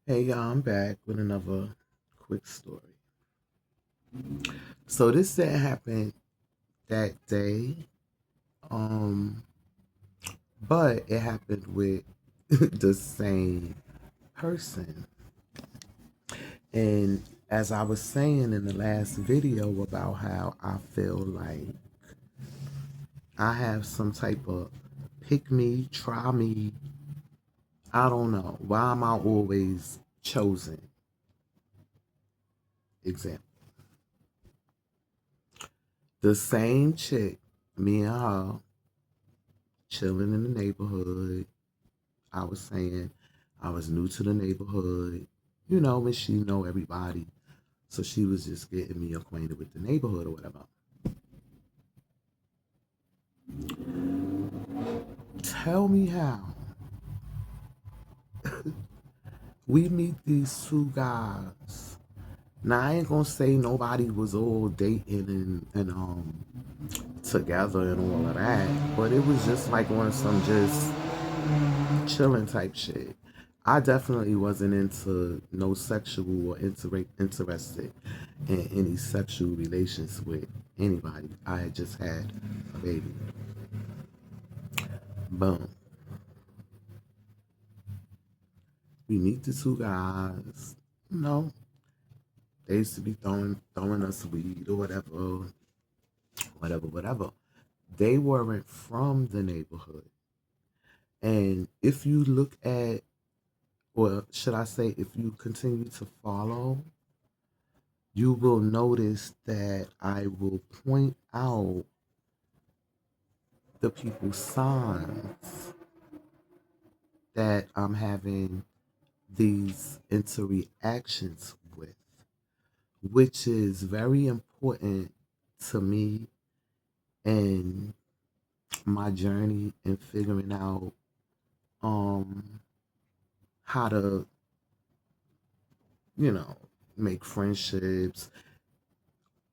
Hey y'all, I'm back with another quick story. So this didn't happen that day, um, but it happened with the same person. And as I was saying in the last video about how I feel like I have some type of pick me, try me, I don't know. Why am I always chosen? Example. The same chick, me and her, chilling in the neighborhood. I was saying I was new to the neighborhood, and she know everybody. So she was just getting me acquainted with the neighborhood or whatever. Tell me how we meet these two guys. Now I ain't gonna say nobody was all dating and together and all of that, but it was just like on some just chilling type shit. I definitely wasn't into no sexual or interested in any sexual relations with anybody. I had just had a baby. Boom. We meet the two guys. You know, they used to be throwing us weed or whatever. They weren't from the neighborhood. And if you look at, or should I say, if you continue to follow, you will notice that I will point out the people's signs that I'm having these interactions with, which is very important to me and my journey in figuring out um how to, you know, make friendships,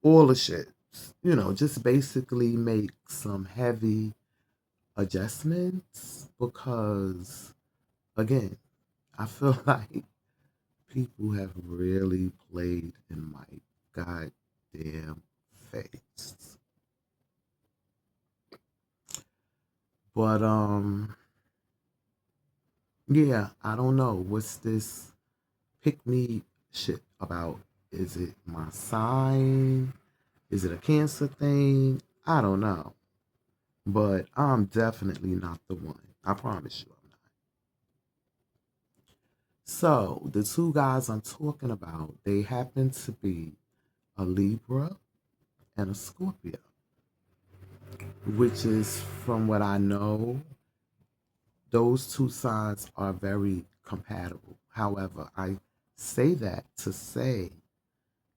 all the shit. Just basically make some heavy adjustments because again, I feel like people have really played in my goddamn face. But yeah, I don't know. What's this pick me shit about? Is it my sign? Is it a cancer thing? I don't know. But I'm definitely not the one. I promise you I'm not. So the two guys I'm talking about, they happen to be a Libra and a Scorpio, which is from what I know, those two signs are very compatible. However, I say that to say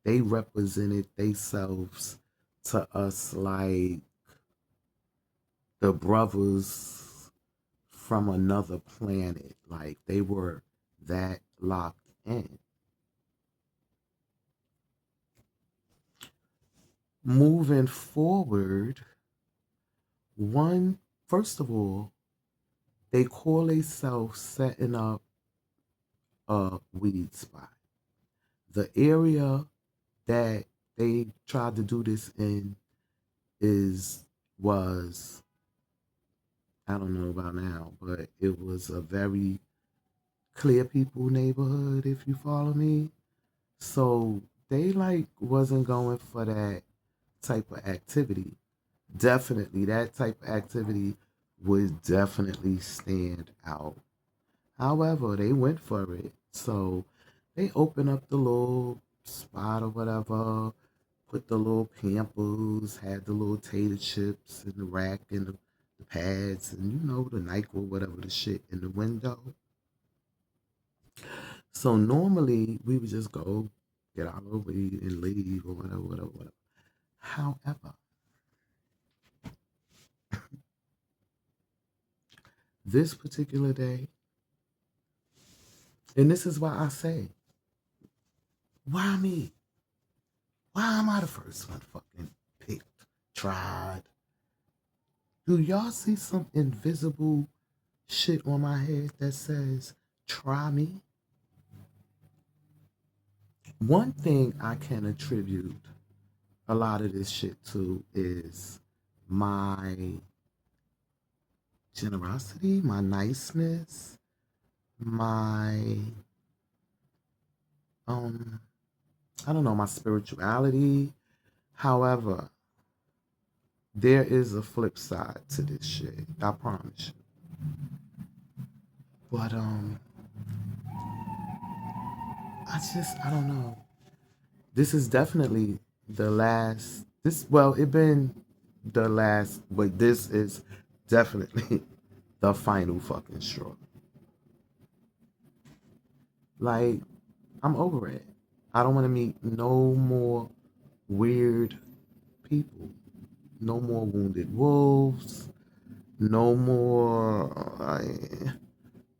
they represented themselves to us like the brothers from another planet. Like they were that locked in. Moving forward, one, first of all, they call themselves setting up a weed spot. The area that they tried to do this in is was I don't know about now, but it was a very clear people neighborhood if you follow me. So they like wasn't going for that type of activity. Definitely that type of activity would definitely stand out. However, they went for it. So they opened up the little spot or whatever, put the little pampers, had the little tater chips in the rack and the pads and the NyQuil, whatever the shit in the window. So normally we would just go get our little weed and leave or whatever. However, this particular day, and this is why I say, why me? Why am I the first one fucking picked, tried? Do y'all see some invisible shit on my head that says, try me? One thing I can attribute a lot of this shit to is my generosity, my niceness, my um I don't know, my spirituality. However, there is a flip side to this shit. I promise you. But I don't know. This is definitely the last it been the last, but this is definitely the final fucking straw. Like, I'm over it. I don't want to meet no more weird people. No more wounded wolves. No more.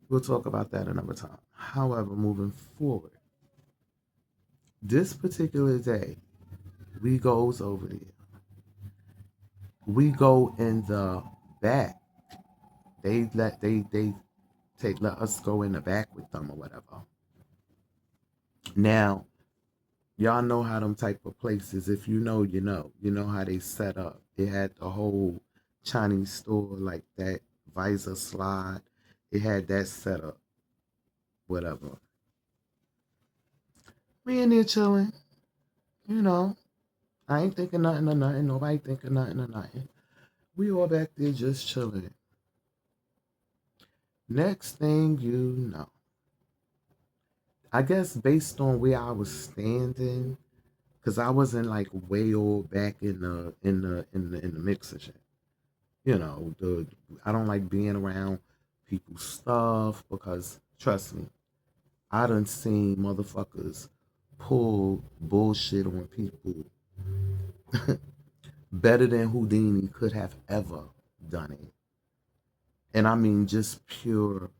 We'll talk about that another time. However, moving forward, this particular day, we goes over there. We go in the back. They let us go in the back with them or whatever. Now, y'all know how them type of places. If you know, you know. You know how they set up. It had the whole Chinese store like that visor slide. It had that set up. Whatever. We in there chilling. You know, I ain't thinking nothing of nothing. Nobody thinking nothing of nothing. We all back there just chilling. Next thing you know, I guess based on where I was standing, because I wasn't like way old back in the mix of shit. You know, I don't like being around people's stuff because trust me, I done seen motherfuckers pull bullshit on people better than Houdini could have ever done it. And I mean just pure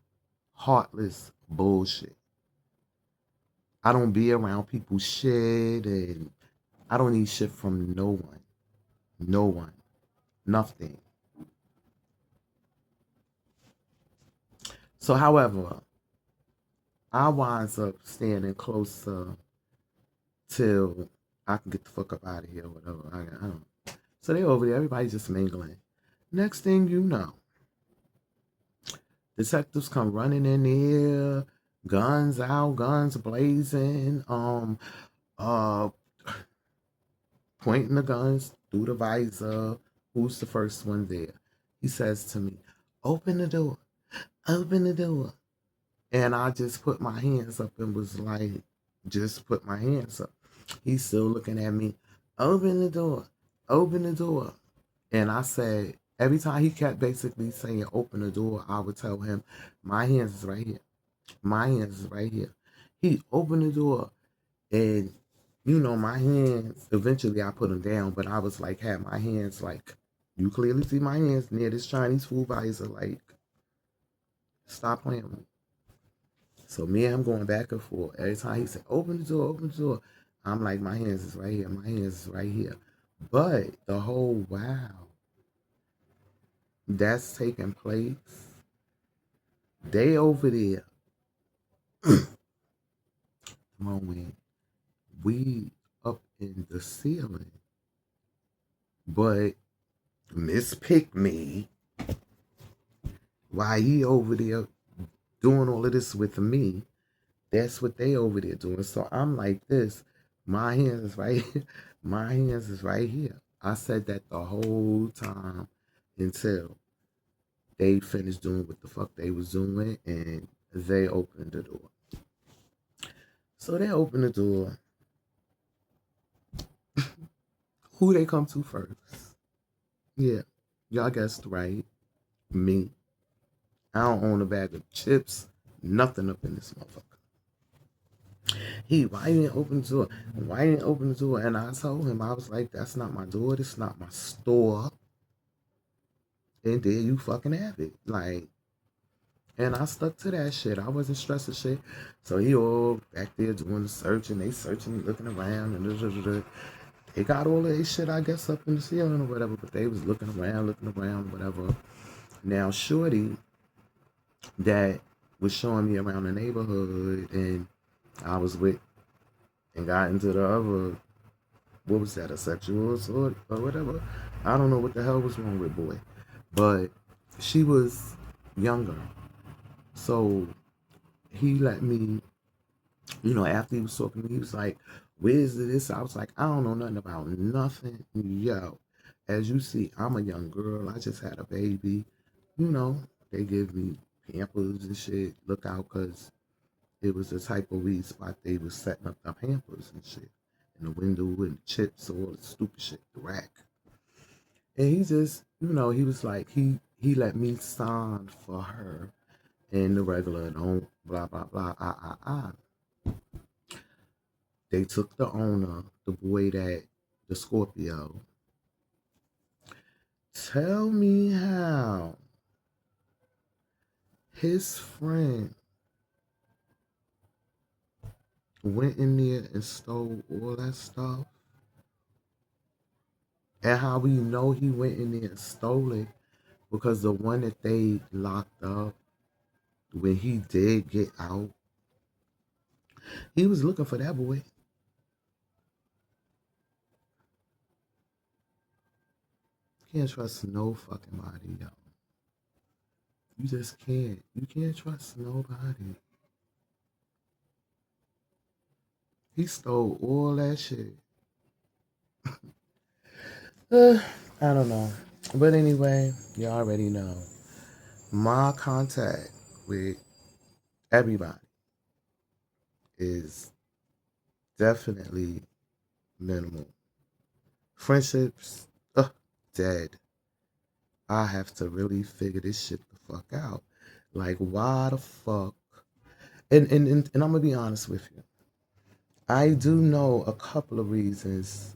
heartless bullshit. I don't be around people's shit and I don't need shit from no one. No one. Nothing. So however, I winds up standing closer till I can get the fuck up out of here or whatever. I don't. So they over there, everybody's just mingling. Next thing you know, detectives come running in here, guns out, guns blazing, uh, pointing the guns through the visor. Who's the first one there? He says to me, "Open the door, open the door." And I just put my hands up and was like, just put my hands up. He's still looking at me, open the door, open the door. And I said, every time he kept basically saying, open the door, I would tell him, my hands is right here. My hands is right here. He opened the door and, you know, my hands, eventually I put them down, but I was like, had my hands like, you clearly see my hands near this Chinese food visor, like, stop playing with me. So me and him going back and forth. Every time he said, open the door, I'm like, my hands is right here, my hands is right here. But the whole wow that's taking place, they over there when we up in the ceiling. But Miss Pick Me, why he over there doing all of this with me, that's what they over there doing. So I'm like this. My hands is right here. My hands is right here. I said that the whole time until they finished doing what the fuck they was doing and they opened the door. So they opened the door. Who they come to first? Yeah, y'all guessed right. Me. I don't own a bag of chips. Nothing up in this motherfucker. Why you didn't open the door? Why you didn't open the door? And I told him, I was like, that's not my door. This is not my store. And there you fucking have it. Like, and I stuck to that shit. I wasn't stressing shit. So he all back there doing the search and they searching, looking around and they got all of this shit, I guess, up in the ceiling or whatever, but they was looking around, whatever. Now, Shorty that was showing me around the neighborhood and I was with and got into the other, what was that, a sexual assault or whatever. I don't know what the hell was wrong with boy, but she was younger, so he let me, after he was talking to me, he was like, "Where's this?" I was like, "I don't know nothing about nothing." Yo, as you see, I'm a young girl. I just had a baby. You know, they give me Pampers and shit. Look out, cause it was the type of weed spot they was setting up the Pampers and shit in the window and chips, all the stupid shit, the rack. And he just, he was like, he let me sign for her in the regular, don't blah blah blah, They took the owner, the boy that, the Scorpio. Tell me how his friend went in there and stole all that stuff, and how we know he went in there and stole it because the one that they locked up, when he did get out, he was looking for that boy. Can't trust no fucking body, yo. You just can't. You can't trust nobody. He stole all that shit. I don't know. But anyway, you already know. My contact with everybody is definitely minimal. Friendships, dead. I have to really figure this shit the fuck out. Like, why the fuck? And I'm gonna be honest with you. I do know a couple of reasons,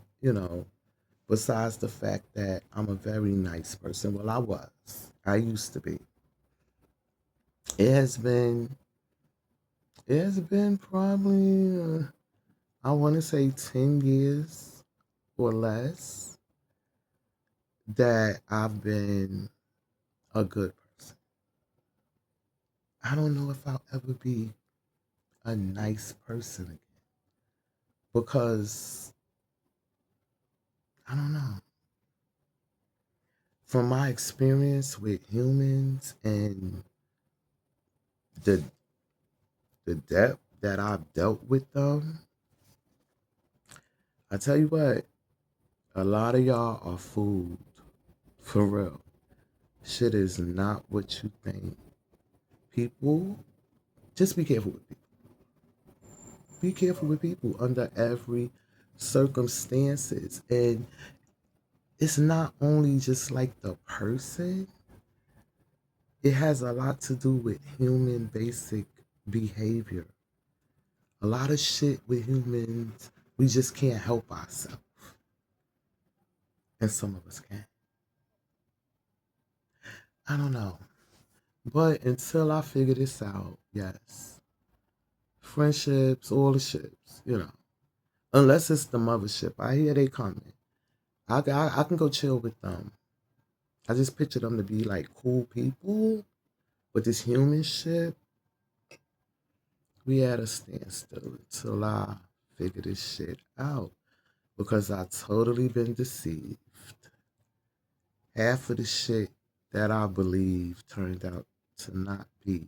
besides the fact that I'm a very nice person. Well, I was. I used to be. It has been it has been probably I want to say 10 years or less that I've been a good person. I don't know if I'll ever be a nice person again because I don't know. From my experience with humans and the the depth that I've dealt with them, I tell you what, a lot of y'all are fooled. For real. Shit is not what you think. People, just be careful with people. Be careful with people under every circumstances. And it's not only just like the person, it has a lot to do with human basic behavior. A lot of shit with humans, we just can't help ourselves. And some of us can. I don't know. But until I figure this out, yes. Friendships, all the ships, Unless it's the mothership. I hear they coming. I can go chill with them. I just picture them to be like cool people. But this human shit, we at a standstill until I figure this shit out. Because I totally been deceived. Half of the shit that I believe turned out to not be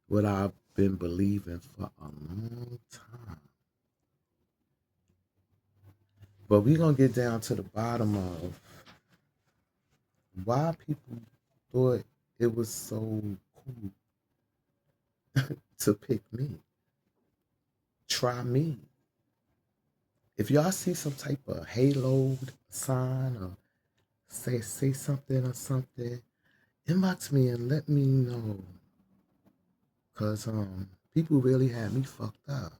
what I've been believing for a long time. But we gonna get down to the bottom of why people thought it was so cool to pick me. Try me. If y'all see some type of halo sign or say something or something, inbox me and let me know. Cause people really had me fucked up.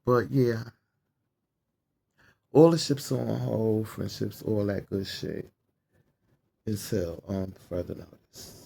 But yeah, all the ships are on hold, friendships, all that good shit until further notice.